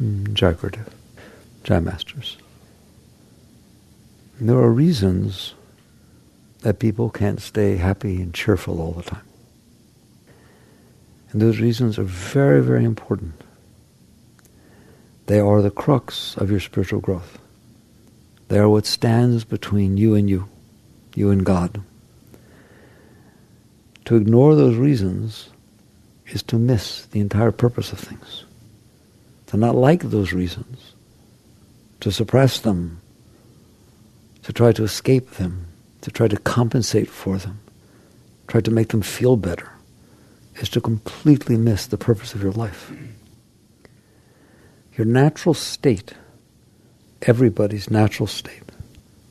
Jai Gurudev, Jai Masters. There are reasons that people can't stay happy and cheerful all the time. And those reasons are very, very important. They are the crux of your spiritual growth. They are what stands between you and God. To ignore those reasons is to miss the entire purpose of things. To not like those reasons, to suppress them, to try to escape them, to try to compensate for them, try to make them feel better, is to completely miss the purpose of your life. Your natural state, everybody's natural state,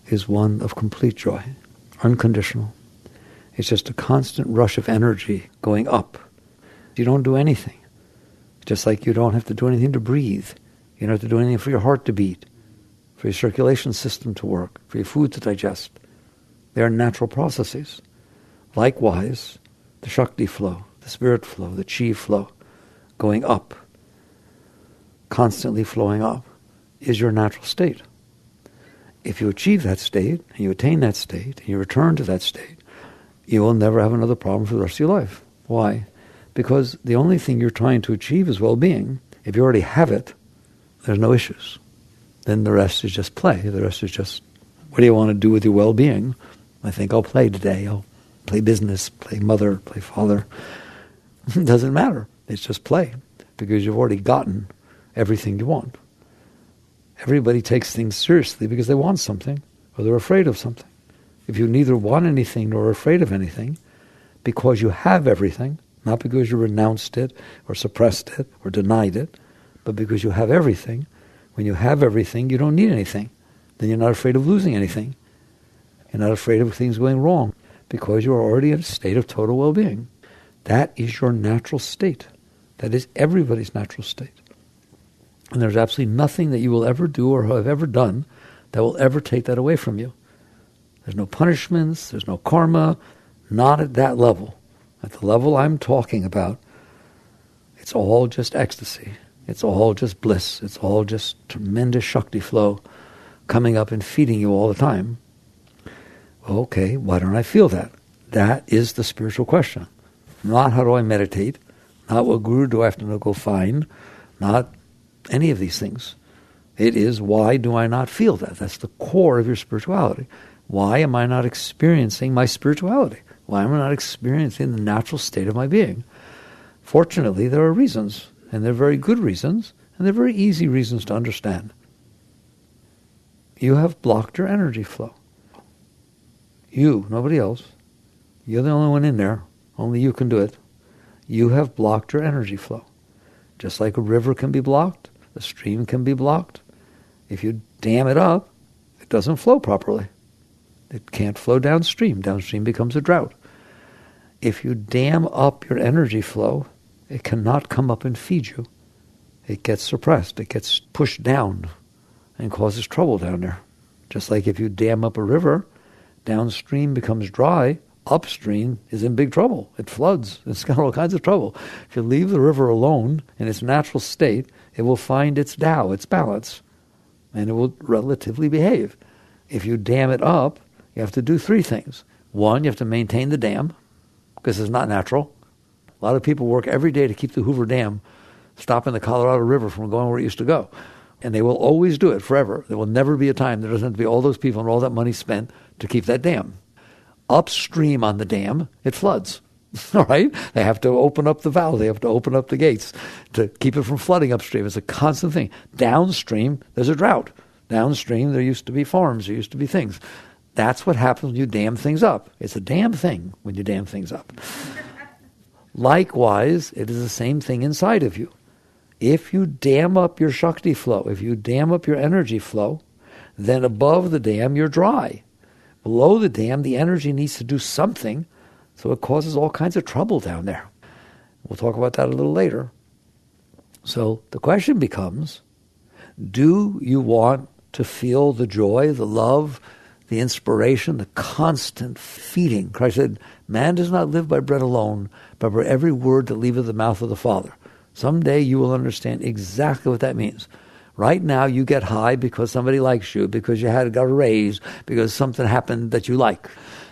is one of complete joy, unconditional. It's just a constant rush of energy going up. You don't do anything. Just like you don't have to do anything to breathe. You don't have to do anything for your heart to beat, for your circulation system to work, for your food to digest. They are natural processes. Likewise, the Shakti flow, the spirit flow, the Chi flow, going up, constantly flowing up, is your natural state. If you achieve that state, and you attain that state, and you return to that state, you will never have another problem for the rest of your life. Why? Because the only thing you're trying to achieve is well-being. If you already have it, there's no issues. Then the rest is just play. The rest is just, what do you want to do with your well-being? I think I'll play today. I'll play business, play mother, play father. It doesn't matter. It's just play, because you've already gotten everything you want. Everybody takes things seriously because they want something, or they're afraid of something. If you neither want anything nor are afraid of anything, because you have everything, not because you renounced it, or suppressed it, or denied it, but because you have everything. When you have everything, you don't need anything. Then you're not afraid of losing anything. You're not afraid of things going wrong, because you are already in a state of total well-being. That is your natural state. That is everybody's natural state. And there's absolutely nothing that you will ever do or have ever done that will ever take that away from you. There's no punishments, there's no karma, not at that level. At the level I'm talking about, it's all just ecstasy. It's all just bliss. It's all just tremendous Shakti flow coming up and feeding you all the time. Okay, why don't I feel that? That is the spiritual question. Not how do I meditate, not what guru do I have to go find, not any of these things. It is, why do I not feel that? That's the core of your spirituality. Why am I not experiencing my spirituality? Why am I not experiencing the natural state of my being? Fortunately, there are reasons, and they're very good reasons, and they're very easy reasons to understand. You have blocked your energy flow. You, nobody else. You're the only one in there. Only you can do it. You have blocked your energy flow. Just like a river can be blocked, a stream can be blocked. If you dam it up, it doesn't flow properly. It can't flow downstream. Downstream becomes a drought. If you dam up your energy flow, it cannot come up and feed you. It gets suppressed. It gets pushed down and causes trouble down there. Just like if you dam up a river, downstream becomes dry, upstream is in big trouble. It floods. It's got all kinds of trouble. If you leave the river alone in its natural state, it will find its Tao, its balance, and it will relatively behave. If you dam it up, you have to do three things. One, you have to maintain the dam, because it's not natural. A lot of people work every day to keep the Hoover Dam stopping the Colorado River from going where it used to go. And they will always do it forever. There will never be a time there doesn't have to be all those people and all that money spent to keep that dam. Upstream on the dam, it floods. All right? They have to open up the valve. They have to open up the gates to keep it from flooding upstream. It's a constant thing. Downstream, there's a drought. Downstream, there used to be farms. There used to be things. That's what happens when you dam things up. It's a damn thing when you dam things up. Likewise, it is the same thing inside of you. If you dam up your Shakti flow, if you dam up your energy flow, then above the dam, you're dry. Below the dam, the energy needs to do something, so it causes all kinds of trouble down there. We'll talk about that a little later. So the question becomes, do you want to feel the joy, the love, the inspiration, the constant feeding? Christ said, man does not live by bread alone, but by every word that leaveth the mouth of the Father. Someday you will understand exactly what that means. Right now you get high because somebody likes you, because you got a raise, because something happened that you like.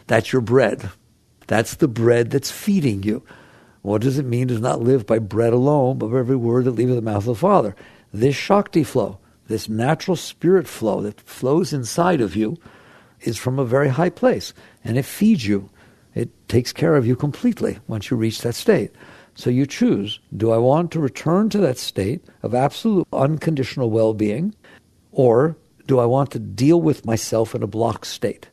That's your bread. That's the bread that's feeding you. What does it mean to not live by bread alone, but by every word that leaves the mouth of the Father? This Shakti flow, this natural spirit flow that flows inside of you, is from a very high place, and it feeds you. It takes care of you completely once you reach that state. So you choose, do I want to return to that state of absolute unconditional well-being, or do I want to deal with myself in a blocked state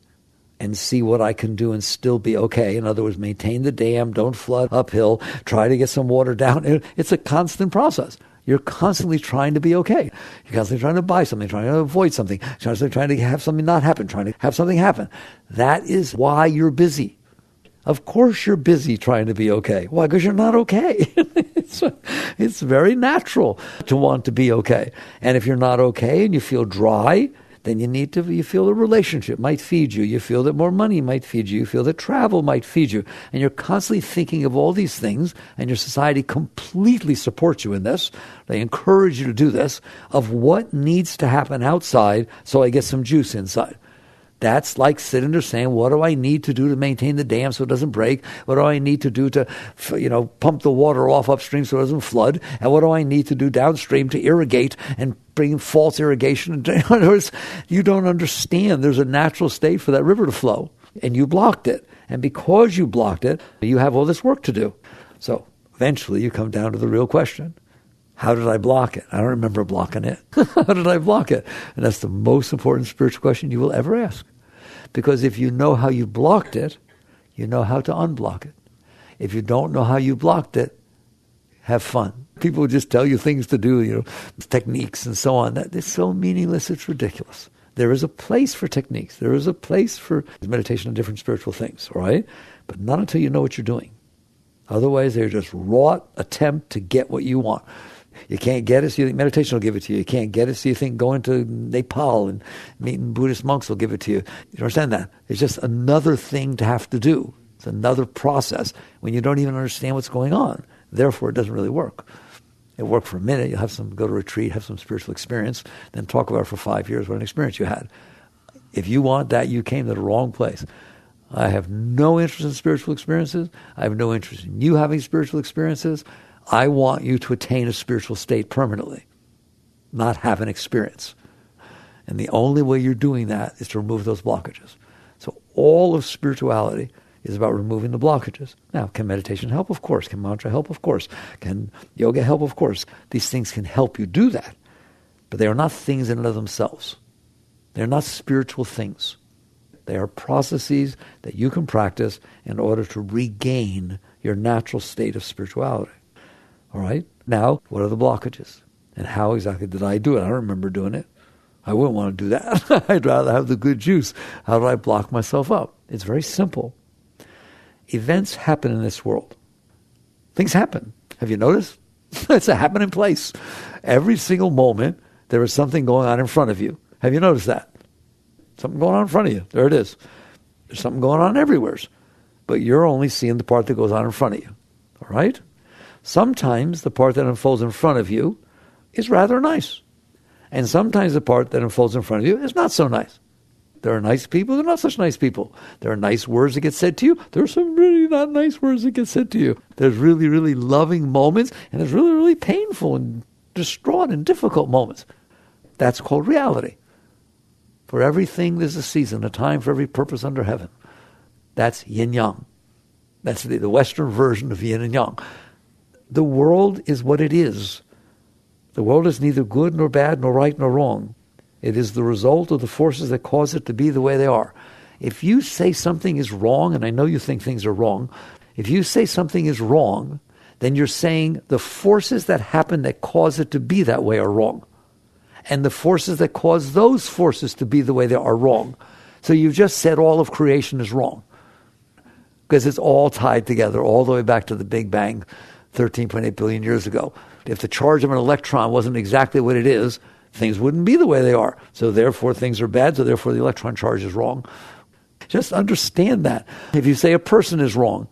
and see what I can do and still be okay? In other words, maintain the dam, don't flood uphill, try to get some water down. It's a constant process. You're constantly trying to be okay. You're constantly trying to buy something, trying to avoid something, constantly trying to have something not happen, trying to have something happen. That is why you're busy. Of course you're busy trying to be okay. Why? Because you're not okay. It's very natural to want to be okay. And if you're not okay and you feel dry, then you feel a relationship might feed you. You feel that more money might feed you. You feel that travel might feed you. And you're constantly thinking of all these things, and your society completely supports you in this. They encourage you to do this, of what needs to happen outside so I get some juice inside. That's like sitting there saying, what do I need to do to maintain the dam so it doesn't break? What do I need to do to, pump the water off upstream so it doesn't flood? And what do I need to do downstream to irrigate and bring false irrigation? In other words, you don't understand there's a natural state for that river to flow, and you blocked it. And because you blocked it, you have all this work to do. So eventually you come down to the real question. How did I block it? I don't remember blocking it. How did I block it? And that's the most important spiritual question you will ever ask. Because if you know how you blocked it, you know how to unblock it. If you don't know how you blocked it, have fun. People will just tell you things to do, techniques and so on. That is so meaningless, it's ridiculous. There is a place for techniques. There is a place for meditation and different spiritual things, all right? But not until you know what you're doing. Otherwise, they're just raw attempt to get what you want. You can't get it, so you think meditation will give it to you. You can't get it, so you think going to Nepal and meeting Buddhist monks will give it to you. You understand that? It's just another thing to have to do. It's another process when you don't even understand what's going on. Therefore, it doesn't really work. It worked for a minute. You'll go to a retreat, have some spiritual experience, then talk about it for 5 years what an experience you had. If you want that, you came to the wrong place. I have no interest in spiritual experiences. I have no interest in you having spiritual experiences. I want you to attain a spiritual state permanently, not have an experience. And the only way you're doing that is to remove those blockages. So all of spirituality is about removing the blockages. Now, can meditation help? Of course. Can mantra help? Of course. Can yoga help? Of course. These things can help you do that. But they are not things in and of themselves. They're not spiritual things. They are processes that you can practice in order to regain your natural state of spirituality. All right? Now, what are the blockages? And how exactly did I do it? I don't remember doing it. I wouldn't want to do that. I'd rather have the good juice. How do I block myself up? It's very simple. Events happen in this world. Things happen. Have you noticed? It's a happening place. Every single moment, there is something going on in front of you. Have you noticed that? Something going on in front of you. There it is. There's something going on everywhere. But you're only seeing the part that goes on in front of you. All right? Sometimes the part that unfolds in front of you is rather nice. And sometimes the part that unfolds in front of you is not so nice. There are nice people, there are not such nice people. There are nice words that get said to you. There are some really not nice words that get said to you. There's really, really loving moments, and there's really, really painful and distraught and difficult moments. That's called reality. For everything there's a season, a time for every purpose under heaven. That's yin-yang. That's the Western version of yin and yang. The world is what it is. The world is neither good nor bad nor right nor wrong. It is the result of the forces that cause it to be the way they are. If you say something is wrong, and I know you think things are wrong, if you say something is wrong, then you're saying the forces that happen that cause it to be that way are wrong. And the forces that cause those forces to be the way they are wrong. So you've just said all of creation is wrong. Because it's all tied together all the way back to the Big Bang 13.8 billion years ago. If the charge of an electron wasn't exactly what it is, things wouldn't be the way they are. So therefore things are bad, so therefore the electron charge is wrong. Just understand that. If you say a person is wrong,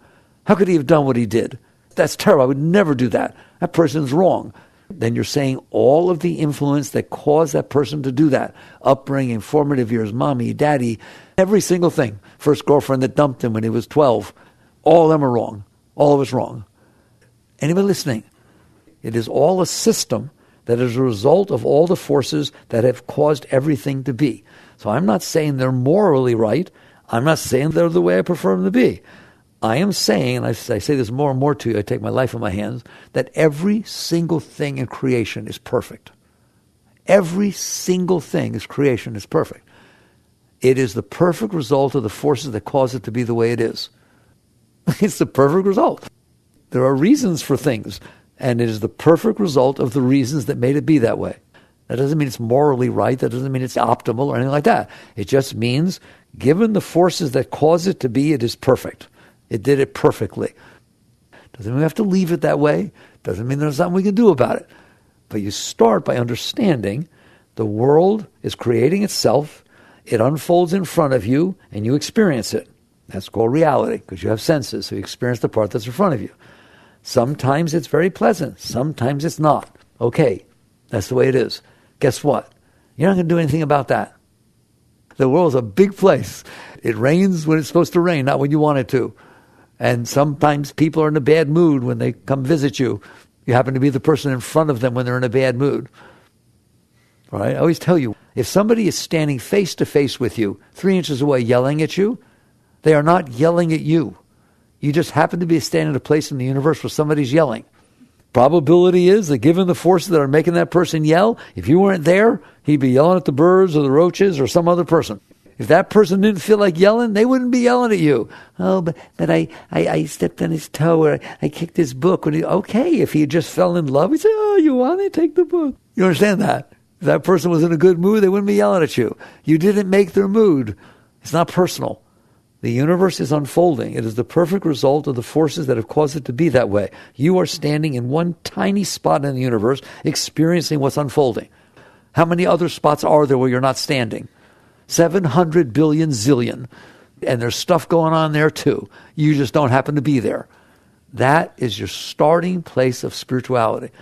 how could he have done what he did? That's terrible. I would never do that. That person's wrong. Then you're saying all of the influence that caused that person to do that. Upbringing, formative years, mommy, daddy, every single thing. First girlfriend that dumped him when he was 12. All of them are wrong. All of it's wrong. Anybody listening? It is all a system that is a result of all the forces that have caused everything to be. So I'm not saying they're morally right. I'm not saying they're the way I prefer them to be. I am saying, and I say this more and more to you, I take my life in my hands, that every single thing in creation is perfect. Every single thing in creation is perfect. It is the perfect result of the forces that cause it to be the way it is. It's the perfect result. There are reasons for things, and it is the perfect result of the reasons that made it be that way. That doesn't mean it's morally right. That doesn't mean it's optimal or anything like that. It just means, given the forces that cause it to be, it is perfect. It did it perfectly. Doesn't mean we have to leave it that way. Doesn't mean there's nothing we can do about it. But you start by understanding the world is creating itself. It unfolds in front of you, and you experience it. That's called reality, because you have senses, so you experience the part that's in front of you. Sometimes it's very pleasant. Sometimes it's not. Okay, that's the way it is. Guess what? You're not going to do anything about that. The world's a big place. It rains when it's supposed to rain, not when you want it to. And sometimes people are in a bad mood when they come visit you. You happen to be the person in front of them when they're in a bad mood. All right? I always tell you, if somebody is standing face to face with you, 3 inches away yelling at you, they are not yelling at you. You just happen to be standing in a place in the universe where somebody's yelling. Probability is that given the forces that are making that person yell, if you weren't there, he'd be yelling at the birds or the roaches or some other person. If that person didn't feel like yelling, they wouldn't be yelling at you. Oh, but I stepped on his toe, or I kicked his book. Okay, if he just fell in love, he'd say, oh, you want it? Take the book. You understand that? If that person was in a good mood, they wouldn't be yelling at you. You didn't make their mood. It's not personal. The universe is unfolding. It is the perfect result of the forces that have caused it to be that way. You are standing in one tiny spot in the universe, experiencing what's unfolding. How many other spots are there where you're not standing? 700 billion zillion. And there's stuff going on there too. You just don't happen to be there. That is your starting place of spirituality.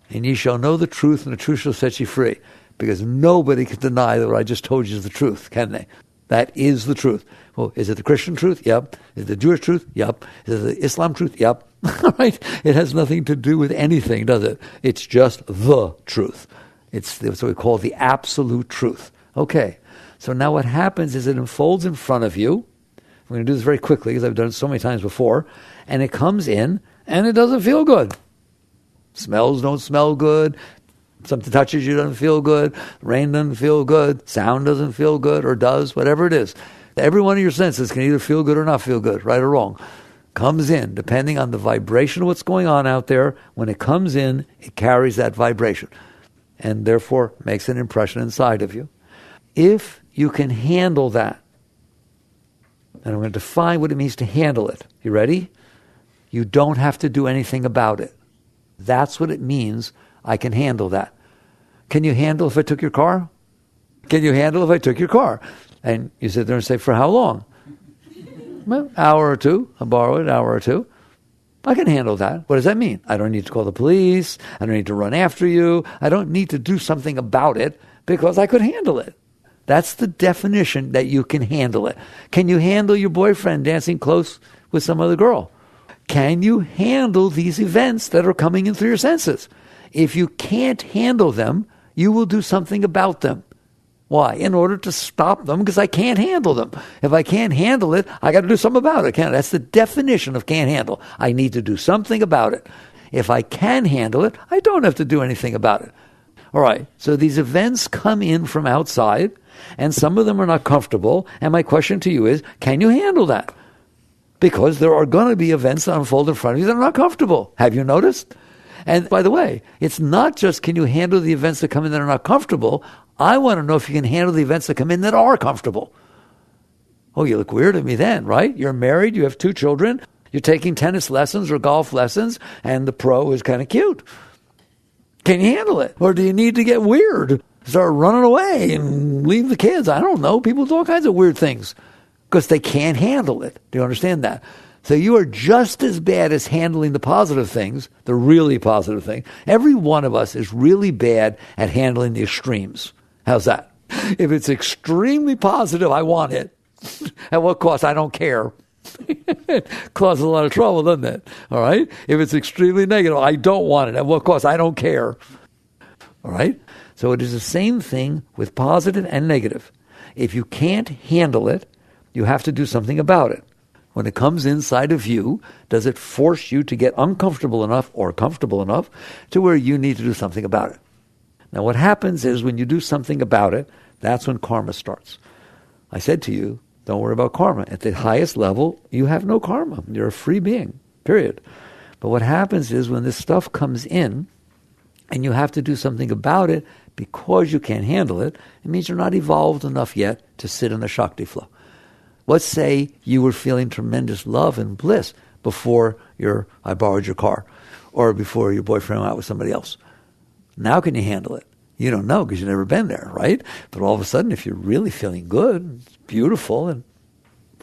And ye shall know the truth, and the truth shall set you free. Because nobody can deny that what I just told you is the truth, can they? That is the truth. Well, is it the Christian truth? Yep. Is it the Jewish truth? Yep. Is it the Islam truth? Yep. All right? It has nothing to do with anything, does it? It's just the truth. It's what we call the absolute truth. Okay. So now what happens is it unfolds in front of you. I'm going to do this very quickly because I've done it so many times before. And it comes in and it doesn't feel good. Smells don't smell good. Something touches you doesn't feel good. Rain doesn't feel good. Sound doesn't feel good, or does, whatever it is. Every one of your senses can either feel good or not feel good, right or wrong. Comes in, depending on the vibration of what's going on out there. When it comes in, it carries that vibration and therefore makes an impression inside of you. If you can handle that, and I'm going to define what it means to handle it. You ready? You don't have to do anything about it. That's what it means. I can handle that. Can you handle if I took your car? Can you handle if I took your car? And you sit there and say, for how long? Well, hour or two. I'll borrow it, an hour or two. I can handle that. What does that mean? I don't need to call the police. I don't need to run after you. I don't need to do something about it because I could handle it. That's the definition that you can handle it. Can you handle your boyfriend dancing close with some other girl? Can you handle these events that are coming in through your senses? If you can't handle them, you will do something about them. Why? In order to stop them, because I can't handle them. If I can't handle it, I got to do something about it. That's the definition of can't handle. I need to do something about it. If I can handle it, I don't have to do anything about it. All right, so these events come in from outside, and some of them are not comfortable. And my question to you is, can you handle that? Because there are going to be events that unfold in front of you that are not comfortable. Have you noticed? And by the way, it's not just can you handle the events that come in that are not comfortable. I want to know if you can handle the events that come in that are comfortable. Oh, you look weird at me then, right? You're married, you have 2 children, you're taking tennis lessons or golf lessons, and the pro is kind of cute. Can you handle it? Or do you need to get weird? Start running away and leave the kids? I don't know. People do all kinds of weird things because they can't handle it. Do you understand that? So you are just as bad as handling the positive things, the really positive things. Every one of us is really bad at handling the extremes. How's that? If it's extremely positive, I want it. At what cost? I don't care. It causes a lot of trouble, doesn't it? All right? If it's extremely negative, I don't want it. At what cost? I don't care. All right? So it is the same thing with positive and negative. If you can't handle it, you have to do something about it. When it comes inside of you, does it force you to get uncomfortable enough or comfortable enough to where you need to do something about it? Now what happens is when you do something about it, that's when karma starts. I said to you, don't worry about karma. At the highest level, you have no karma. You're a free being, period. But what happens is when this stuff comes in and you have to do something about it because you can't handle it, it means you're not evolved enough yet to sit in a Shakti flow. Let's say you were feeling tremendous love and bliss before I borrowed your car or before your boyfriend went out with somebody else. Now can you handle it? You don't know because you've never been there, right? But all of a sudden, if you're really feeling good, it's beautiful, and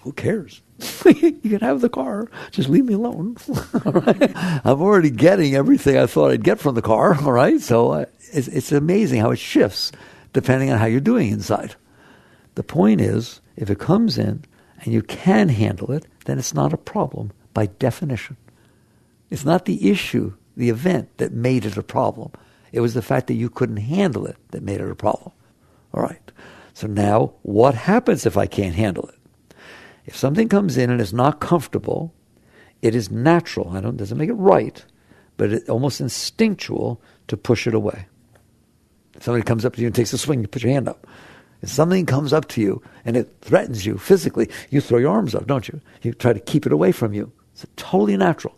who cares? You can have the car. Just leave me alone. All right? I'm already getting everything I thought I'd get from the car, all right? So it's amazing how it shifts depending on how you're doing inside. The point is, if it comes in and you can handle it, then it's not a problem by definition. It's not the issue, the event, that made it a problem. It was the fact that you couldn't handle it that made it a problem. All right. So now, what happens if I can't handle it? If something comes in and is not comfortable, it is natural. It doesn't make it right, but it's almost instinctual to push it away. If somebody comes up to you and takes a swing, you put your hand up. If something comes up to you and it threatens you physically, you throw your arms up, don't you? You try to keep it away from you. It's totally natural.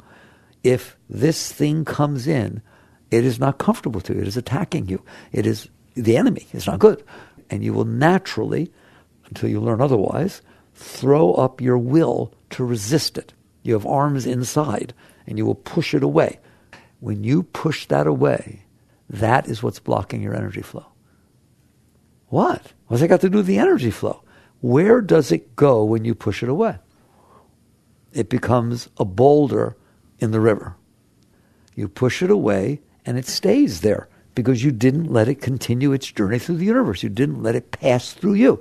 If this thing comes in, it is not comfortable to you. It is attacking you. It is the enemy. It's not good. And you will naturally, until you learn otherwise, throw up your will to resist it. You have arms inside, and you will push it away. When you push that away, that is what's blocking your energy flow. What? What's that got to do with the energy flow? Where does it go when you push it away? It becomes a boulder in the river. You push it away, and it stays there because you didn't let it continue its journey through the universe. You didn't let it pass through you.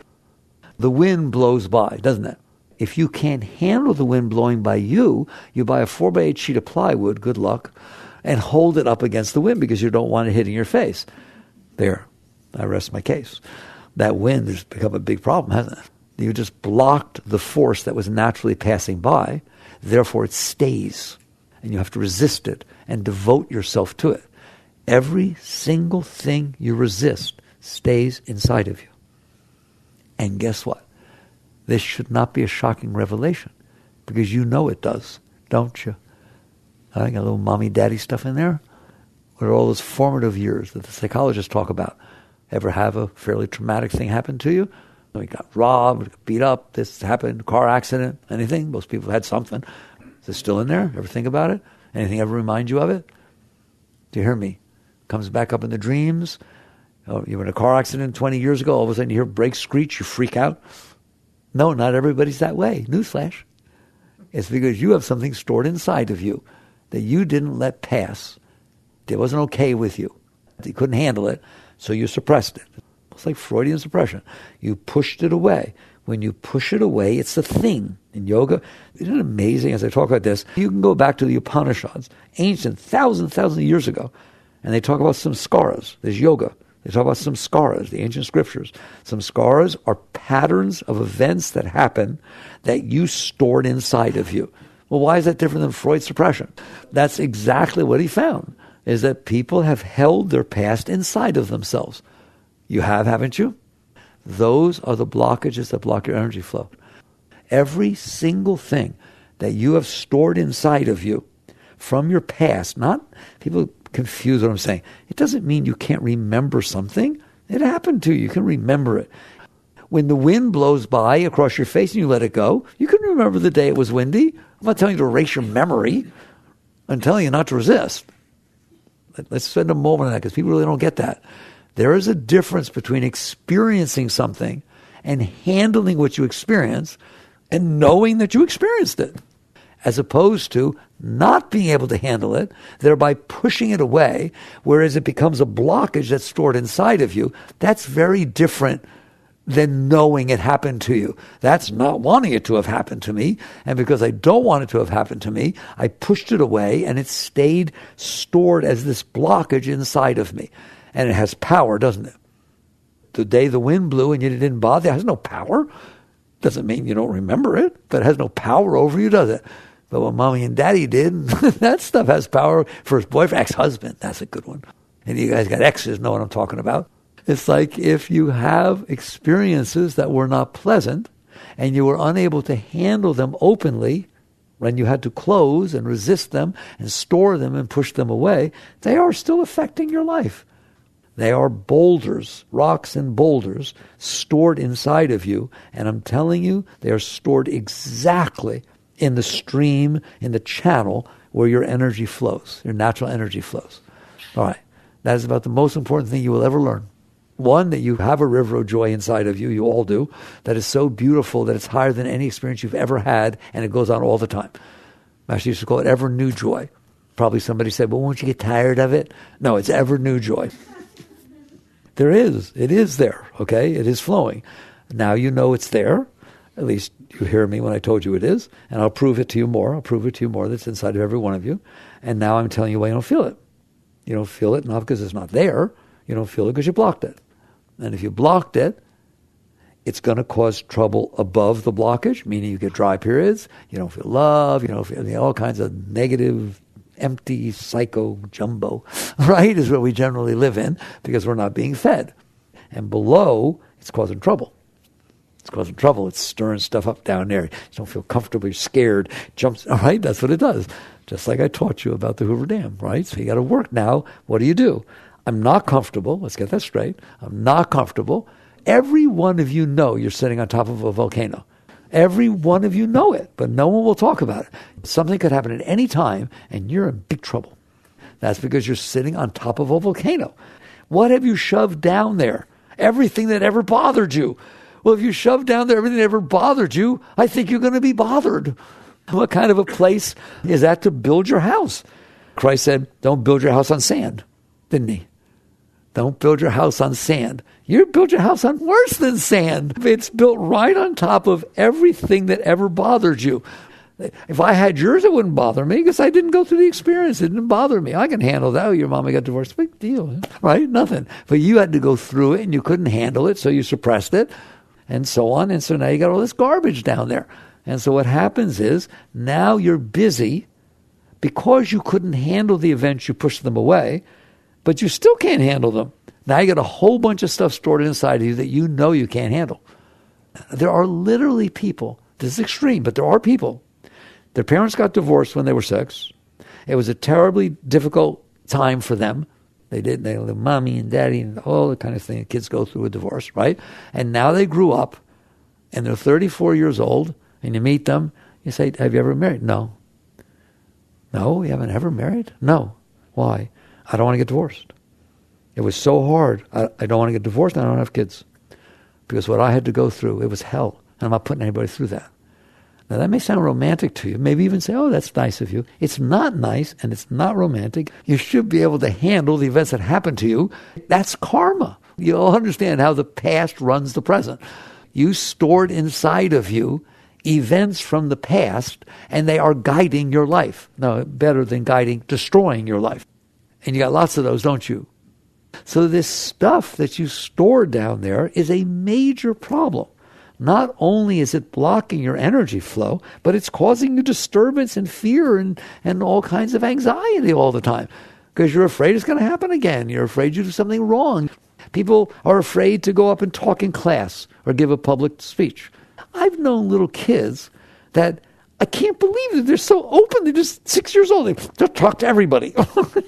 The wind blows by, doesn't it? If you can't handle the wind blowing by you, you buy a 4x8 sheet of plywood, good luck, and hold it up against the wind because you don't want it hitting your face. There, I rest my case. That wind has become a big problem, hasn't it? You just blocked the force that was naturally passing by, therefore it stays. And you have to resist it and devote yourself to it. Every single thing you resist stays inside of you. And guess what? This should not be a shocking revelation because you know it does, don't you? I got a little mommy-daddy stuff in there. What are all those formative years that the psychologists talk about? Ever have a fairly traumatic thing happen to you? You got robbed, beat up, this happened, car accident, anything? Most people had something. Is it still in there? Ever think about it? Anything ever remind you of it? Do you hear me? Comes back up in the dreams. Oh, you were in a car accident 20 years ago. All of a sudden you hear brakes screech. You freak out. No, not everybody's that way. Newsflash. It's because you have something stored inside of you that you didn't let pass. It wasn't okay with you. You couldn't handle it, so you suppressed it. It's like Freudian suppression. You pushed it away. When you push it away, it's a thing. In yoga, isn't it amazing as I talk about this? You can go back to the Upanishads, ancient, thousands of years ago, and they talk about samskaras. There's yoga. They talk about samskaras, the ancient scriptures. Samskaras are patterns of events that happen that you stored inside of you. Well, why is that different than Freud's suppression? That's exactly what he found, is that people have held their past inside of themselves. You have, haven't you? Those are the blockages that block your energy flow. Every single thing that you have stored inside of you from your past, not people confuse what I'm saying. It doesn't mean you can't remember something. It happened to you. You can remember it. When the wind blows by across your face and you let it go, you can remember the day it was windy. I'm not telling you to erase your memory. I'm telling you not to resist. Let's spend a moment on that because people really don't get that. There is a difference between experiencing something and handling what you experience and knowing that you experienced it. as opposed to not being able to handle it, thereby pushing it away, whereas it becomes a blockage that's stored inside of you. That's very different than knowing it happened to you. That's not wanting it to have happened to me. And because I don't want it to have happened to me, I pushed it away and it stayed stored as this blockage inside of me. And it has power, doesn't it? The day the wind blew and you didn't bother, it has no power. Doesn't mean you don't remember it, but it has no power over you, does it? But what mommy and daddy did, that stuff has power. For his boyfriend, ex-husband, that's a good one. And you guys got exes, know what I'm talking about. It's like if you have experiences that were not pleasant and you were unable to handle them openly, when you had to close and resist them and store them and push them away, they are still affecting your life. They are boulders, rocks and boulders stored inside of you. And I'm telling you, they are stored exactly in the stream, in the channel where your energy flows, your natural energy flows. All right. That is about the most important thing you will ever learn. One, that you have a river of joy inside of you, you all do, that is so beautiful that it's higher than any experience you've ever had, and it goes on all the time. Master used to call it ever new joy. Probably somebody said, well, won't you get tired of it? No, it's ever new joy. There is. It is there, okay? It is flowing. Now you know it's there. At least you hear me when I told you it is, and I'll prove it to you more. I'll prove it to you more that's inside of every one of you. And now I'm telling you why you don't feel it. You don't feel it not because it's not there. You don't feel it because you blocked it. And if you blocked it, it's going to cause trouble above the blockage, meaning you get dry periods, you don't feel love, you don't feel all kinds of negative, empty, psycho jumbo, right, is what we generally live in because we're not being fed. And below, it's causing trouble. It's causing trouble. It's stirring stuff up down there. You don't feel comfortable. You're scared. Jumps. All right, that's what it does. Just like I taught you about the Hoover Dam, right? So you got to work now. What do? I'm not comfortable. Let's get that straight. I'm not comfortable. Every one of you know you're sitting on top of a volcano. Every one of you know it, but no one will talk about it. Something could happen at any time, and you're in big trouble. That's because you're sitting on top of a volcano. What have you shoved down there? Everything that ever bothered you. Well, if you shove down there everything that ever bothered you, I think you're going to be bothered. What kind of a place is that to build your house? Christ said, don't build your house on sand, didn't he? Don't build your house on sand. You build your house on worse than sand. It's built right on top of everything that ever bothered you. If I had yours, it wouldn't bother me because I didn't go through the experience. It didn't bother me. I can handle that. Oh, your mama got divorced. Big deal, right? Nothing. But you had to go through it and you couldn't handle it, so you suppressed it and so on. And so now you got all this garbage down there. And so what happens is now you're busy because you couldn't handle the events, you pushed them away, but you still can't handle them. Now you got a whole bunch of stuff stored inside of you that you know you can't handle. There are literally people, this is extreme, but there are people, their parents got divorced when they were 6. It was a terribly difficult time for them. They lived mommy and daddy and all the kind of thing kids go through with divorce, right? And now they grew up and they're 34 years old and you meet them, you say, have you ever married? No. No, you haven't ever married? No. Why? I don't want to get divorced. It was so hard. I don't want to get divorced and I don't have kids. Because what I had to go through, it was hell. And I'm not putting anybody through that. Now that may sound romantic to you. Maybe even say, oh, that's nice of you. It's not nice and it's not romantic. You should be able to handle the events that happened to you. That's karma. You'll understand how the past runs the present. You stored inside of you events from the past and they are guiding your life. No, better than destroying your life. And you got lots of those, don't you? So this stuff that you store down there is a major problem. Not only is it blocking your energy flow, but it's causing you disturbance and fear and all kinds of anxiety all the time. Because you're afraid it's going to happen again. You're afraid you do something wrong. People are afraid to go up and talk in class or give a public speech. I've known little kids that I can't believe that they're so open. They're just 6 years old. They just talk to everybody.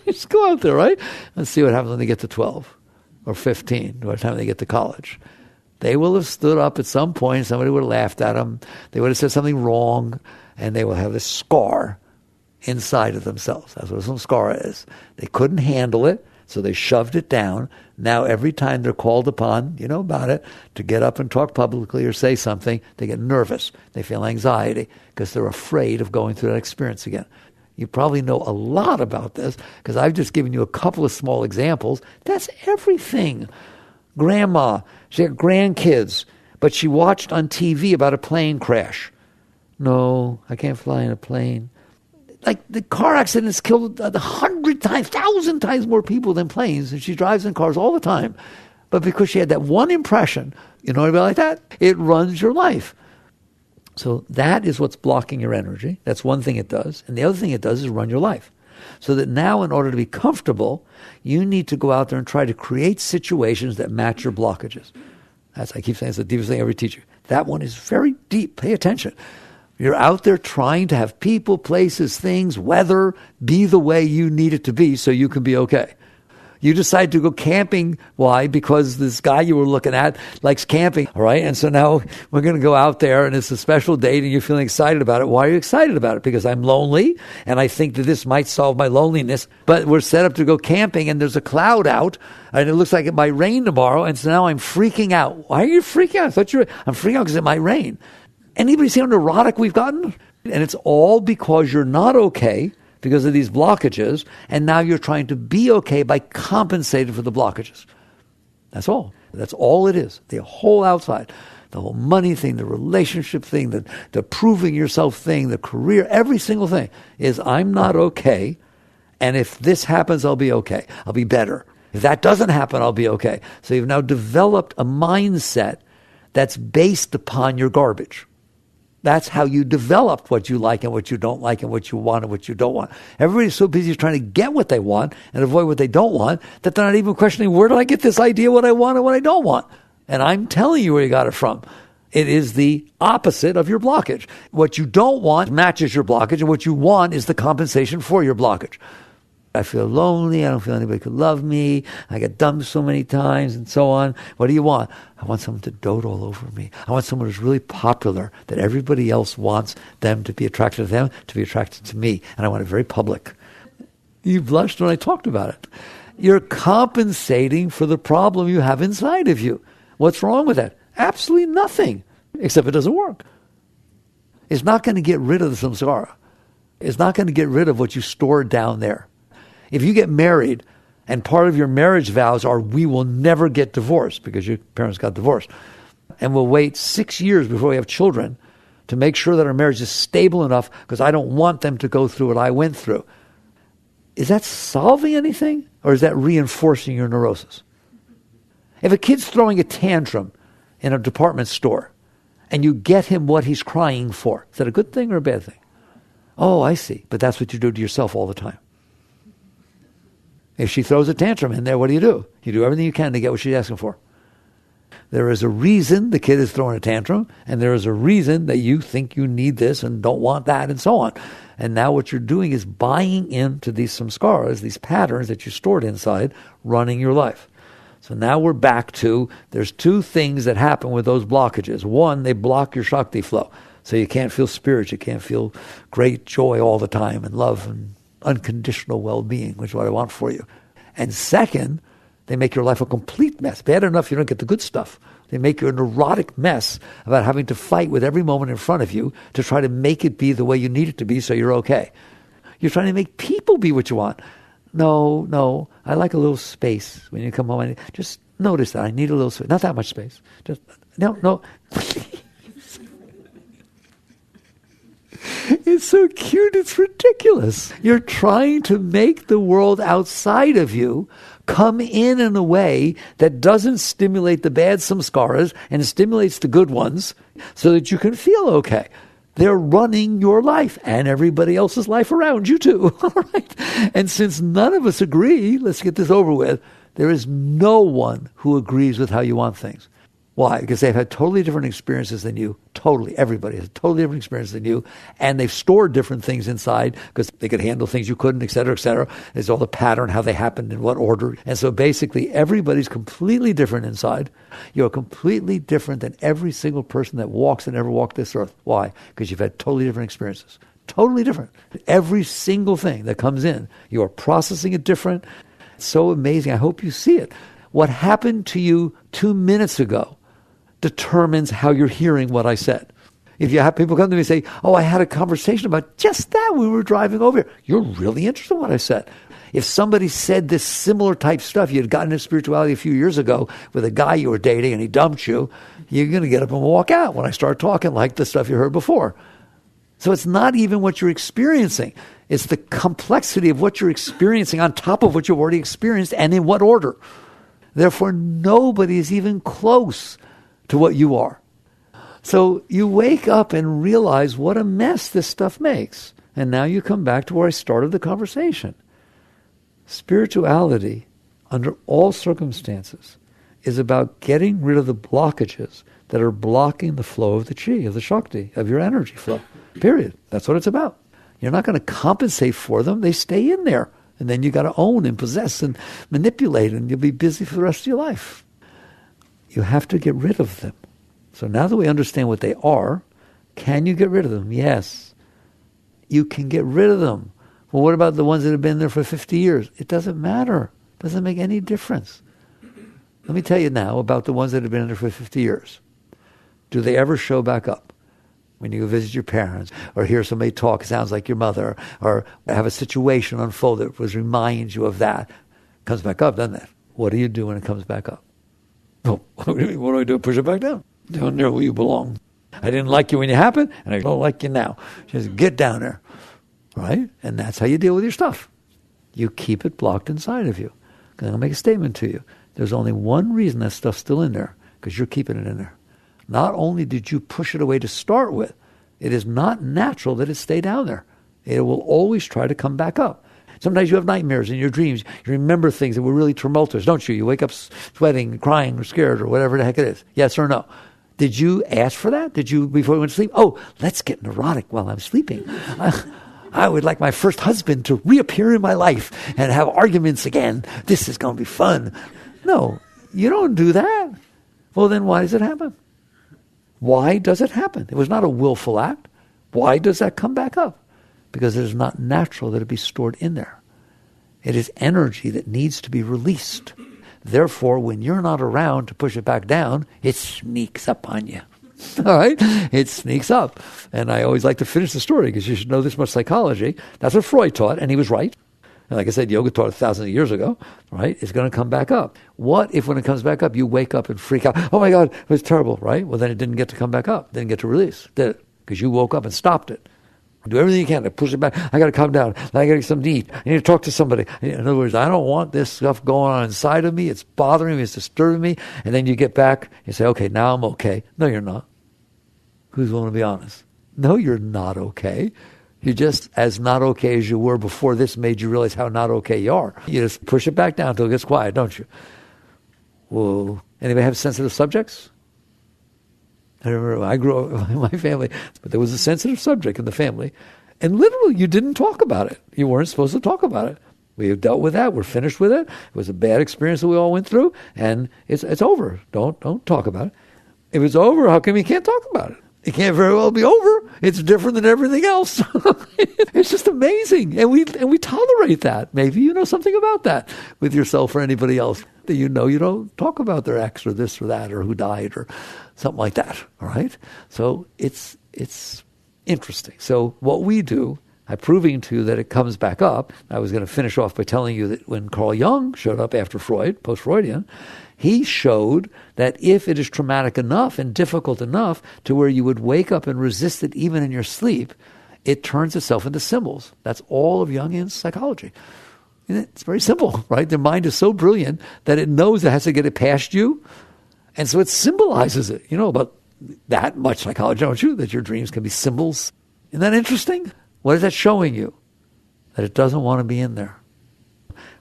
Just go out there, right? Let's see what happens when they get to 12 or 15, by the time they get to college. They will have stood up at some point. Somebody would have laughed at them. They would have said something wrong, and they will have this scar inside of themselves. That's what some scar is. They couldn't handle it, So they shoved it down. Now every time they're called upon, you know about it, to get up and talk publicly or say something, they get nervous. They feel anxiety because they're afraid of going through that experience again. You probably know a lot about this because I've just given you a couple of small examples. That's everything. Grandma, she had grandkids, but she watched on TV about a plane crash. No, I can't fly in a plane. Like the car accidents killed 100 times, 1,000 times more people than planes, and she drives in cars all the time. But because she had that one impression, you know anybody like that? It runs your life. So that is what's blocking your energy. That's one thing it does. And the other thing it does is run your life. So that now in order to be comfortable, you need to go out there and try to create situations that match your blockages. As I keep saying, it's the deepest thing I ever teach you. That one is very deep. Pay attention. You're out there trying to have people, places, things, weather be the way you need it to be so you can be okay. You decide to go camping. Why? Because this guy you were looking at likes camping, all right? And so now we're going to go out there, and it's a special date, and you're feeling excited about it. Why are you excited about it? Because I'm lonely, and I think that this might solve my loneliness. But we're set up to go camping, and there's a cloud out, and it looks like it might rain tomorrow, and so now I'm freaking out. Why are you freaking out? I'm freaking out because it might rain. Anybody see how neurotic we've gotten? And it's all because you're not okay because of these blockages, and now you're trying to be okay by compensating for the blockages. That's all. That's all it is. The whole outside, the whole money thing, the relationship thing, the proving yourself thing, the career, every single thing is I'm not okay, and if this happens, I'll be okay. I'll be better. If that doesn't happen, I'll be okay. So you've now developed a mindset that's based upon your garbage. That's how you developed what you like and what you don't like and what you want and what you don't want. Everybody's so busy trying to get what they want and avoid what they don't want that they're not even questioning, where did I get this idea, what I want and what I don't want? And I'm telling you where you got it from. It is the opposite of your blockage. What you don't want matches your blockage, and what you want is the compensation for your blockage. I feel lonely. I don't feel anybody could love me. I get dumped so many times and so on. What do you want? I want someone to dote all over me. I want someone who's really popular, that everybody else wants them to be attracted to them, to be attracted to me. And I want it very public. You blushed when I talked about it. You're compensating for the problem you have inside of you. What's wrong with that? Absolutely nothing, except it doesn't work. It's not going to get rid of the samsara. It's not going to get rid of what you stored down there. If you get married and part of your marriage vows are we will never get divorced because your parents got divorced, and we'll wait 6 years before we have children to make sure that our marriage is stable enough because I don't want them to go through what I went through. Is that solving anything, or is that reinforcing your neurosis? If a kid's throwing a tantrum in a department store and you get him what he's crying for, is that a good thing or a bad thing? Oh, I see. But that's what you do to yourself all the time. If she throws a tantrum in there, what do? You do everything you can to get what she's asking for. There is a reason the kid is throwing a tantrum, and there is a reason that you think you need this and don't want that and so on. And now what you're doing is buying into these samskaras, these patterns that you stored inside, running your life. So now we're back to, there's two things that happen with those blockages. One, they block your Shakti flow. So you can't feel spirit, you can't feel great joy all the time and love and unconditional well-being, which is what I want for you. And second, they make your life a complete mess. Bad enough you don't get the good stuff. They make you a neurotic mess about having to fight with every moment in front of you to try to make it be the way you need it to be so you're okay. You're trying to make people be what you want. No, I like a little space when you come home. Just notice that I need a little space. Not that much space. Just, no. It's so cute, it's ridiculous. You're trying to make the world outside of you come in a way that doesn't stimulate the bad samskaras and stimulates the good ones so that you can feel okay. They're running your life and everybody else's life around you too. All right? And since none of us agree, let's get this over with, there is no one who agrees with how you want things. Why? Because they've had totally different experiences than you. Totally. Everybody has a totally different experience than you. And they've stored different things inside because they could handle things you couldn't, et cetera, et cetera. There's all the pattern, how they happened, in what order. And so basically everybody's completely different inside. You're completely different than every single person that walks and ever walked this earth. Why? Because you've had totally different experiences. Totally different. Every single thing that comes in, you are processing it different. So amazing. I hope you see it. What happened to you 2 minutes ago determines how you're hearing what I said. If you have people come to me and say, oh, I had a conversation about just that when we were driving over here. You're really interested in what I said. If somebody said this similar type stuff, you had gotten into spirituality a few years ago with a guy you were dating and he dumped you, you're going to get up and walk out when I start talking like the stuff you heard before. So it's not even what you're experiencing. It's the complexity of what you're experiencing on top of what you've already experienced and in what order. Therefore, nobody is even close to what you are. So you wake up and realize what a mess this stuff makes. And now you come back to where I started the conversation. Spirituality, under all circumstances, is about getting rid of the blockages that are blocking the flow of the chi, of the Shakti, of your energy flow. Period. That's what it's about. You're not going to compensate for them. They stay in there. And then you got to own and possess and manipulate, and you'll be busy for the rest of your life. You have to get rid of them. So now that we understand what they are, can you get rid of them? Yes. You can get rid of them. Well, what about the ones that have been there for 50 years? It doesn't matter. It doesn't make any difference. Let me tell you now about the ones that have been there for 50 years. Do they ever show back up? When you visit your parents, or hear somebody talk, sounds like your mother, or have a situation unfold that reminds you of that, comes back up, doesn't it? What do you do when it comes back up? Oh, what do I do? Push it back down. Down there where you belong. I didn't like you when you happened, and I don't like you now. Just get down there, right? And that's how you deal with your stuff. You keep it blocked inside of you. I'm going to make a statement to you. There's only one reason that stuff's still in there, because you're keeping it in there. Not only did you push it away to start with, it is not natural that it stay down there. It will always try to come back up. Sometimes you have nightmares in your dreams. You remember things that were really tumultuous, don't you? You wake up sweating, crying, or scared, or whatever the heck it is. Yes or no? Did you ask for that? Did you, before you went to sleep? Oh, let's get neurotic while I'm sleeping. I would like my first husband to reappear in my life and have arguments again. This is going to be fun. No, you don't do that. Well, then why does it happen? Why does it happen? It was not a willful act. Why does that come back up? Because it is not natural that it be stored in there. It is energy that needs to be released. Therefore, when you're not around to push it back down, it sneaks up on you. All right? It sneaks up. And I always like to finish the story because you should know this much psychology. That's what Freud taught, and he was right. And like I said, yoga taught it thousands of years ago, right? It's going to come back up. What if when it comes back up, you wake up and freak out? Oh my God, it was terrible, right? Well, then it didn't get to come back up. Didn't get to release, did it? Because you woke up and stopped it. Do everything you can to push it back. I got to calm down. I got to get something to eat. I need to talk to somebody. In other words, I don't want this stuff going on inside of me. It's bothering me. It's disturbing me. And then you get back and say, okay, now I'm okay. No, you're not. Who's willing to be honest? No, you're not okay. You're just as not okay as you were before this made you realize how not okay you are. You just push it back down until it gets quiet, don't you? Well, anybody have sensitive subjects? I remember I grew up in my family, but there was a sensitive subject in the family. And literally, you didn't talk about it. You weren't supposed to talk about it. We have dealt with that. We're finished with it. It was a bad experience that we all went through, and it's over. Don't talk about it. If it's over, how come you can't talk about it? It can't very well be over. It's different than everything else. It's just amazing. And we tolerate that. Maybe you know something about that with yourself or anybody else. That you know you don't talk about their ex or this or that or who died or something like that. All right? So it's interesting. So what we do, I'm proving to you that it comes back up. I was going to finish off by telling you that when Carl Jung showed up after Freud, post-Freudian, he showed that if it is traumatic enough and difficult enough to where you would wake up and resist it even in your sleep, it turns itself into symbols. That's all of Jungian psychology. And it's very simple, right? The mind is so brilliant that it knows it has to get it past you, and so it symbolizes it. You know about that much psychology, don't you? That your dreams can be symbols. Isn't that interesting? What is that showing you? That it doesn't want to be in there.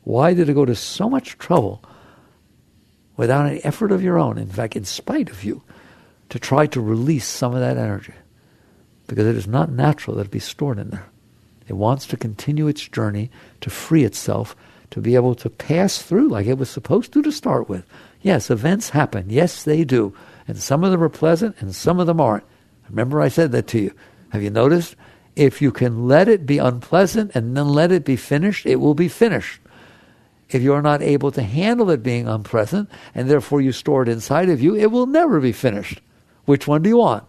Why did it go to so much trouble without any effort of your own, in fact, in spite of you, to try to release some of that energy? Because it is not natural that it be stored in there. It wants to continue its journey to free itself, to be able to pass through like it was supposed to start with. Yes, events happen. Yes, they do. And some of them are pleasant and some of them aren't. Remember I said that to you. Have you noticed? If you can let it be unpleasant and then let it be finished, it will be finished. If you're not able to handle it being unpleasant, and therefore you store it inside of you, it will never be finished. Which one do you want?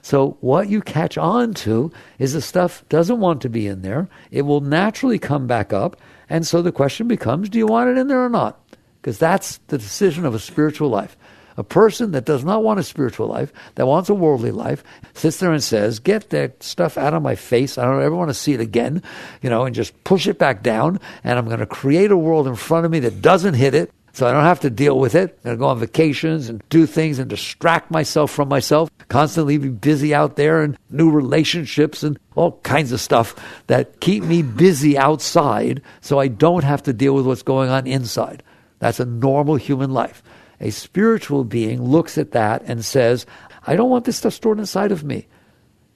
So what you catch on to is the stuff doesn't want to be in there. It will naturally come back up. And so the question becomes, do you want it in there or not? Because that's the decision of a spiritual life. A person that does not want a spiritual life, that wants a worldly life, sits there and says, get that stuff out of my face. I don't ever want to see it again, and just push it back down. And I'm going to create a world in front of me that doesn't hit it, so I don't have to deal with it. I'm going to go on vacations and do things and distract myself from myself, constantly be busy out there and new relationships and all kinds of stuff that keep me busy outside so I don't have to deal with what's going on inside. That's a normal human life. A spiritual being looks at that and says, I don't want this stuff stored inside of me.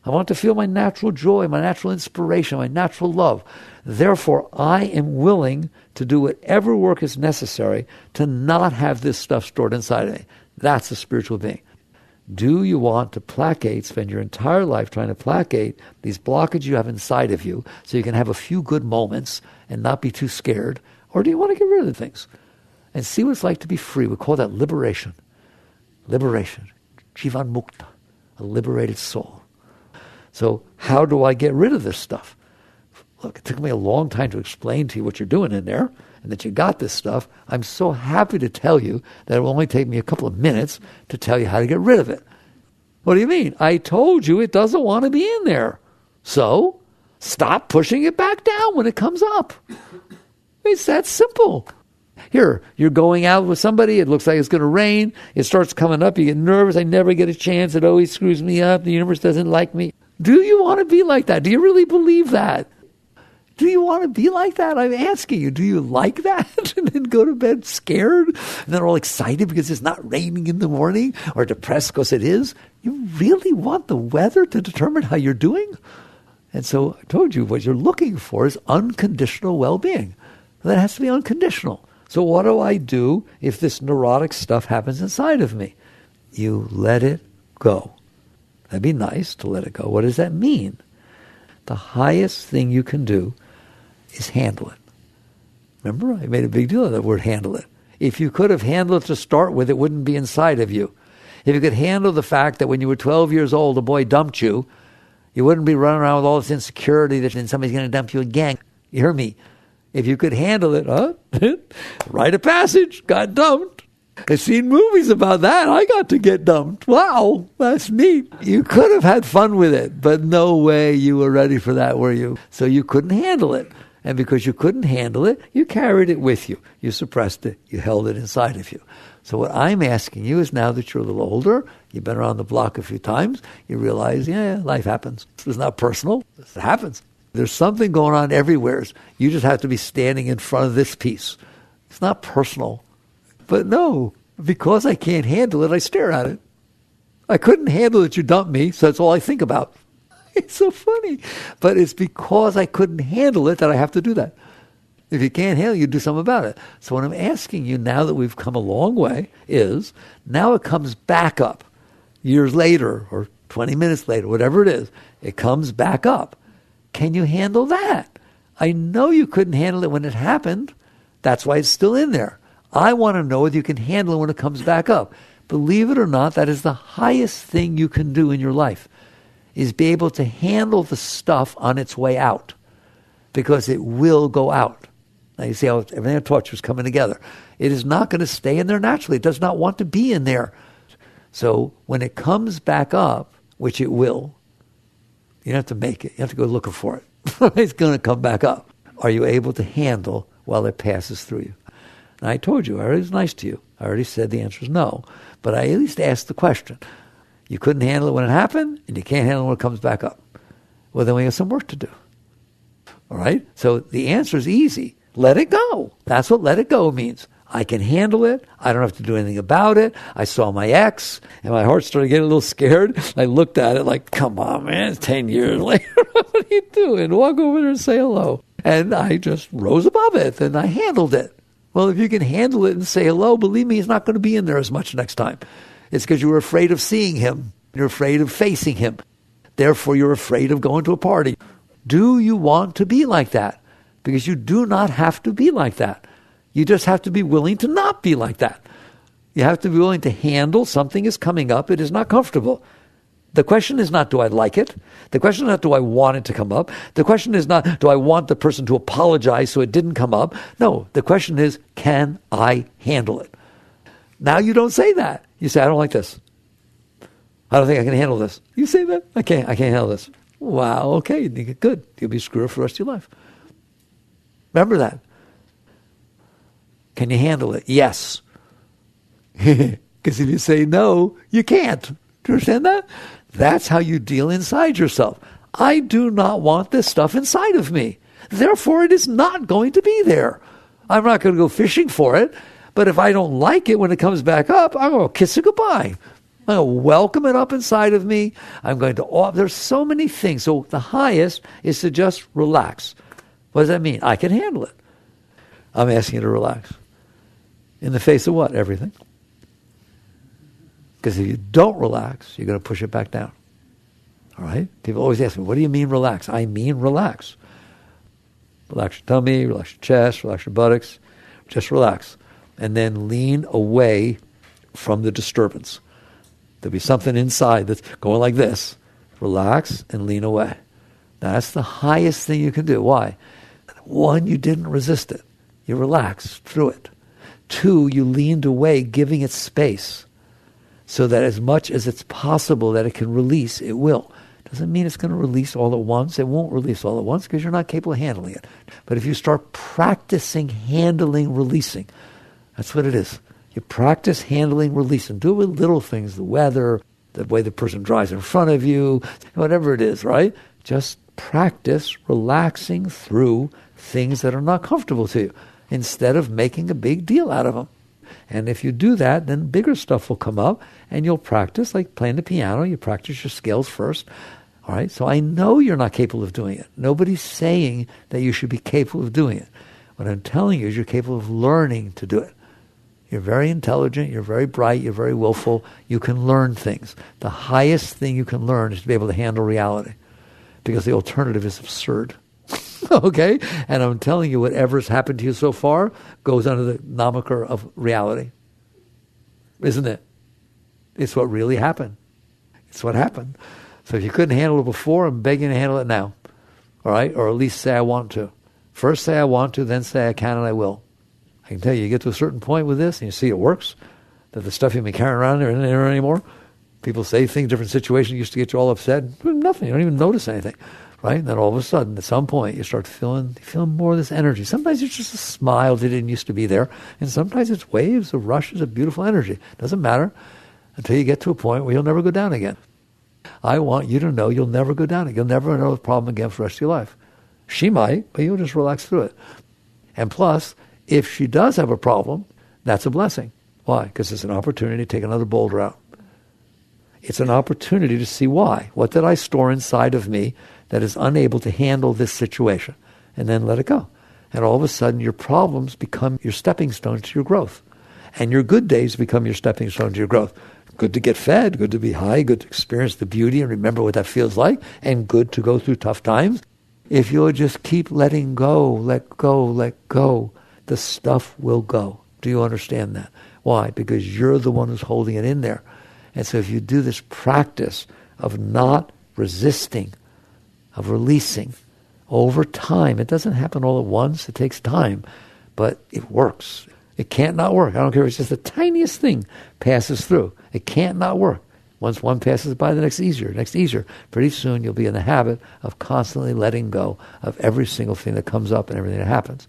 I want to feel my natural joy, my natural inspiration, my natural love. Therefore, I am willing to do whatever work is necessary to not have this stuff stored inside of me. That's a spiritual being. Do you want to spend your entire life trying to placate these blockages you have inside of you so you can have a few good moments and not be too scared? Or do you want to get rid of the things and see what it's like to be free? We call that liberation. Liberation. Jivan Mukta, a liberated soul. So how do I get rid of this stuff? Look, it took me a long time to explain to you what you're doing in there and that you got this stuff. I'm so happy to tell you that it will only take me a couple of minutes to tell you how to get rid of it. What do you mean? I told you it doesn't want to be in there. So stop pushing it back down when it comes up. It's that simple. Here, you're going out with somebody, it looks like it's going to rain, it starts coming up, you get nervous, I never get a chance, it always screws me up, the universe doesn't like me. Do you want to be like that? Do you really believe that? Do you want to be like that? I'm asking you, do you like that? And then go to bed scared, and then all excited because it's not raining in the morning, or depressed because it is? You really want the weather to determine how you're doing? And so I told you, what you're looking for is unconditional well-being. That has to be unconditional. So what do I do if this neurotic stuff happens inside of me? You let it go. That'd be nice to let it go. What does that mean? The highest thing you can do is handle it. Remember, I made a big deal of that word, handle it. If you could have handled it to start with, it wouldn't be inside of you. If you could handle the fact that when you were 12 years old, a boy dumped you, you wouldn't be running around with all this insecurity that then somebody's going to dump you again. You hear me? If you could handle it, write a passage, got dumped. I've seen movies about that. I got to get dumped. Wow, that's neat. You could have had fun with it, but no way you were ready for that, were you? So you couldn't handle it. And because you couldn't handle it, you carried it with you. You suppressed it. You held it inside of you. So what I'm asking you is, now that you're a little older, you've been around the block a few times, you realize, life happens. It's not personal. It happens. There's something going on everywhere. You just have to be standing in front of this piece. It's not personal. But no, because I can't handle it, I stare at it. I couldn't handle that you dumped me, so that's all I think about. It's so funny. But it's because I couldn't handle it that I have to do that. If you can't handle it, you do something about it. So what I'm asking you, now that we've come a long way, is now it comes back up. Years later, or 20 minutes later, whatever it is, it comes back up. Can you handle that? I know you couldn't handle it when it happened. That's why it's still in there. I want to know whether you can handle it when it comes back up. Believe it or not, that is the highest thing you can do in your life, is be able to handle the stuff on its way out, because it will go out. Now you see how everything I taught you is coming together. It is not going to stay in there naturally. It does not want to be in there. So when it comes back up, which it will, you don't have to make it. You have to go looking for it. It's going to come back up. Are you able to handle while it passes through you? And I told you, I already was nice to you. I already said the answer is no. But I at least asked the question. You couldn't handle it when it happened, and you can't handle it when it comes back up. Well, then we have some work to do. All right? So the answer is easy. Let it go. That's what let it go means. I can handle it. I don't have to do anything about it. I saw my ex, and my heart started getting a little scared. I looked at it like, come on, man, it's 10 years later. What are you doing? Walk over there and say hello. And I just rose above it, and I handled it. Well, if you can handle it and say hello, believe me, he's not going to be in there as much next time. It's because you were afraid of seeing him. You're afraid of facing him. Therefore, you're afraid of going to a party. Do you want to be like that? Because you do not have to be like that. You just have to be willing to not be like that. You have to be willing to handle something is coming up. It is not comfortable. The question is not, do I like it? The question is not, do I want it to come up? The question is not, do I want the person to apologize so it didn't come up? No, the question is, can I handle it? Now you don't say that. You say, I don't like this. I don't think I can handle this. You say that? I can't handle this. Wow, okay, good. You'll be screwed for the rest of your life. Remember that. Can you handle it? Yes. Because if you say no, you can't. Do you understand that? That's how you deal inside yourself. I do not want this stuff inside of me. Therefore, it is not going to be there. I'm not going to go fishing for it. But if I don't like it when it comes back up, I'm going to kiss it goodbye. I'm going to welcome it up inside of me. I'm going to, there's so many things. So the highest is to just relax. What does that mean? I can handle it. I'm asking you to relax. In the face of what? Everything. Because if you don't relax, you're going to push it back down. All right? People always ask me, what do you mean relax? I mean relax. Relax your tummy, relax your chest, relax your buttocks. Just relax. And then lean away from the disturbance. There'll be something inside that's going like this. Relax and lean away. That's the highest thing you can do. Why? One, you didn't resist it. You relaxed through it. Two, you leaned away, giving it space. So that as much as it's possible that it can release, it will. Doesn't mean it's going to release all at once. It won't release all at once because you're not capable of handling it. But if you start practicing handling, releasing, that's what it is. You practice handling, releasing. Do it with little things, the weather, the way the person drives in front of you, whatever it is, right? Just practice relaxing through things that are not comfortable to you instead of making a big deal out of them. And if you do that, then bigger stuff will come up and you'll practice, like playing the piano. You practice your scales first. All right? So I know you're not capable of doing it. Nobody's saying that you should be capable of doing it. What I'm telling you is you're capable of learning to do it. You're very intelligent. You're very bright. You're very willful. You can learn things. The highest thing you can learn is to be able to handle reality because the alternative is absurd. Okay? And I'm telling you, whatever's happened to you so far goes under the moniker of reality. Isn't it? It's what really happened. It's what happened. So if you couldn't handle it before, I'm begging you to handle it now. All right? Or at least say I want to. First say I want to, then say I can and I will. I can tell you, you get to a certain point with this and you see it works, that the stuff you've been carrying around there isn't there anymore. People say things, different situations used to get you all upset. Nothing. You don't even notice anything. Right? And then all of a sudden, at some point, you start feeling more of this energy. Sometimes it's just a smile that didn't used to be there. And sometimes it's waves of rushes of beautiful energy. Doesn't matter until you get to a point where you'll never go down again. I want you to know you'll never go down again. You'll never know the problem again for the rest of your life. She might, but you'll just relax through it. And plus, if she does have a problem, that's a blessing. Why? Because it's an opportunity to take another boulder out. It's an opportunity to see why. What did I store inside of me that is unable to handle this situation? And then let it go. And all of a sudden, your problems become your stepping stones to your growth. And your good days become your stepping stone to your growth. Good to get fed, good to be high, good to experience the beauty and remember what that feels like, and good to go through tough times. If you'll just keep letting go, let go, the stuff will go. Do you understand that? Why? Because you're the one who's holding it in there. And so if you do this practice of not resisting, of releasing, over time, it doesn't happen all at once, it takes time, but it works. It can't not work. I don't care if it's just the tiniest thing passes through. It can't not work. Once one passes by, the next easier. Pretty soon you'll be in the habit of constantly letting go of every single thing that comes up and everything that happens.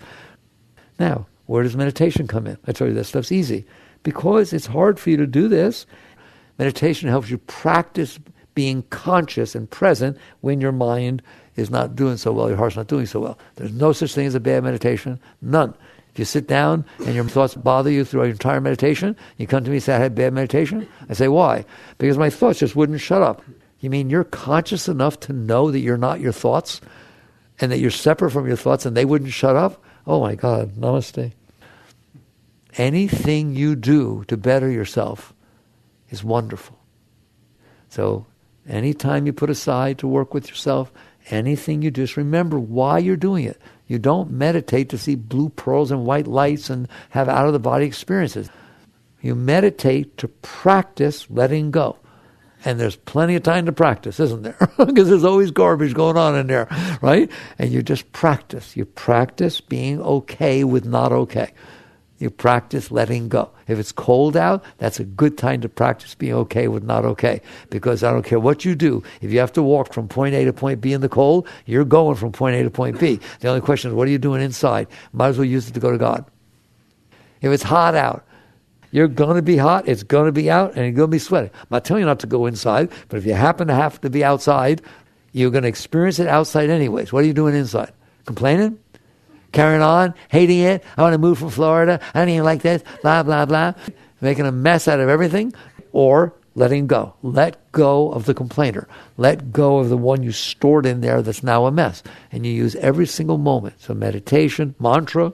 Now, where does meditation come in? I told you that stuff's easy. Because it's hard for you to do this, meditation helps you practice being conscious and present when your mind is not doing so well, your heart's not doing so well. There's no such thing as a bad meditation. None. If you sit down and your thoughts bother you throughout your entire meditation, you come to me and say, I had bad meditation? I say, why? Because my thoughts just wouldn't shut up. You mean you're conscious enough to know that you're not your thoughts and that you're separate from your thoughts and they wouldn't shut up? Oh my God, namaste. Anything you do to better yourself is wonderful. So anytime you put aside to work with yourself, anything you do, just remember why you're doing it. You don't meditate to see blue pearls and white lights and have out-of-the-body experiences. You meditate to practice letting go. And there's plenty of time to practice, isn't there? Because there's always garbage going on in there, right? And you just practice. You practice being okay with not okay. You practice letting go. If it's cold out, that's a good time to practice being okay with not okay. Because I don't care what you do. If you have to walk from point A to point B in the cold, you're going from point A to point B. The only question is, what are you doing inside? Might as well use it to go to God. If it's hot out, you're going to be hot, it's going to be out, and you're going to be sweating. I'm not telling you not to go inside, but if you happen to have to be outside, you're going to experience it outside anyways. What are you doing inside? Complaining? Carrying on? Hating it? I want to move from Florida. I don't even like this. Blah, blah, blah. Making a mess out of everything? Or letting go. Let go of the complainer. Let go of the one you stored in there that's now a mess. And you use every single moment. So meditation, mantra,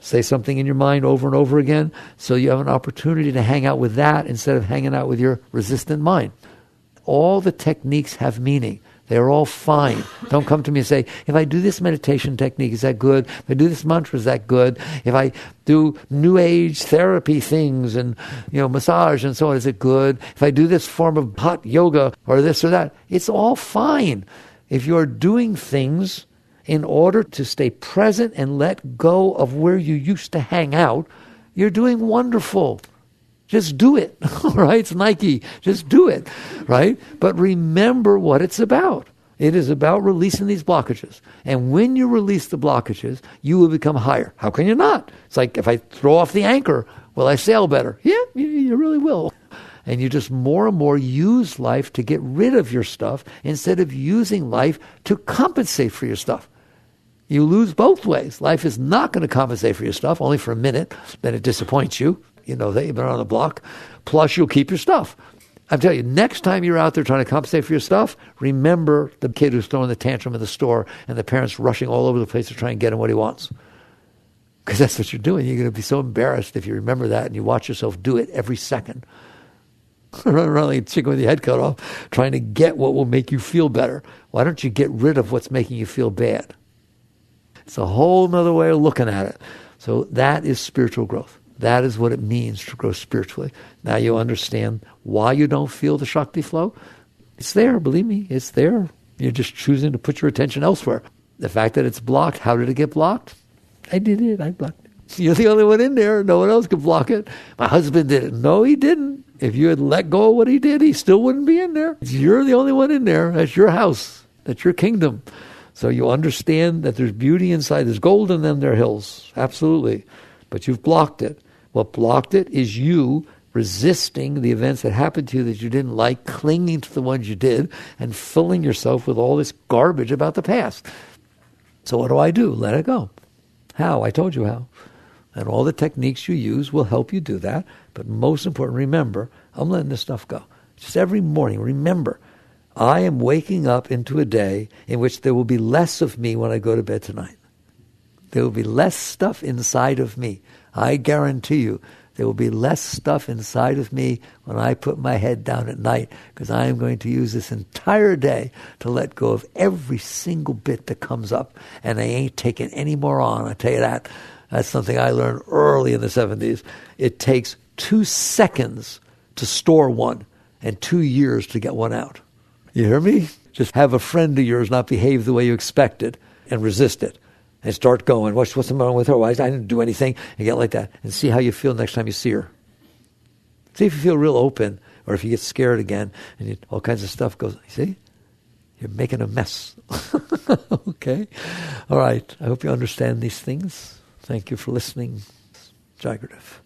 say something in your mind over and over again, so you have an opportunity to hang out with that instead of hanging out with your resistant mind. All the techniques have meaning. They're all fine. Don't come to me and say, if I do this meditation technique, is that good? If I do this mantra, is that good? If I do new age therapy things and massage and so on, is it good? If I do this form of hot yoga or this or that, it's all fine. If you're doing things in order to stay present and let go of where you used to hang out, you're doing wonderful. Just do it, right? It's Nike. Just do it, right? But remember what it's about. It is about releasing these blockages. And when you release the blockages, you will become higher. How can you not? It's like, if I throw off the anchor, will I sail better? Yeah, you really will. And you just more and more use life to get rid of your stuff instead of using life to compensate for your stuff. You lose both ways. Life is not going to compensate for your stuff, only for a minute. Then it disappoints you. You know that you've been on the block. Plus, you'll keep your stuff. I'm telling you, next time you're out there trying to compensate for your stuff, remember the kid who's throwing the tantrum in the store and the parents rushing all over the place to try and get him what he wants. Because that's what you're doing. You're going to be so embarrassed if you remember that and you watch yourself do it every second. Run around like a chicken with your head cut off, trying to get what will make you feel better. Why don't you get rid of what's making you feel bad? It's a whole other way of looking at it. So that is spiritual growth. That is what it means to grow spiritually. Now you understand why you don't feel the Shakti flow. It's there, believe me, it's there. You're just choosing to put your attention elsewhere. The fact that it's blocked, how did it get blocked? I did it, I blocked it. You're the only one in there, no one else could block it. My husband did it. No, he didn't. If you had let go of what he did, he still wouldn't be in there. You're the only one in there. That's your house. That's your kingdom. So you understand that there's beauty inside. There's gold in them, there are hills. Absolutely. But you've blocked it. What blocked it is you resisting the events that happened to you that you didn't like, clinging to the ones you did, and filling yourself with all this garbage about the past. So what do? Let it go. How? I told you how. And all the techniques you use will help you do that. But most important, remember, I'm letting this stuff go. Just every morning, remember, I am waking up into a day in which there will be less of me when I go to bed tonight. There will be less stuff inside of me. I guarantee you there will be less stuff inside of me when I put my head down at night, because I am going to use this entire day to let go of every single bit that comes up. And I ain't taking any more on, I tell you that. That's something I learned early in the 70s. It takes 2 seconds to store one and 2 years to get one out. You hear me? Just have a friend of yours not behave the way you expected and resist it. And start going, what's the matter with her? Why I didn't do anything. And get like that. And see how you feel next time you see her. See if you feel real open, or if you get scared again and all kinds of stuff goes, see? You're making a mess. Okay? All right. I hope you understand these things. Thank you for listening. Jagradev.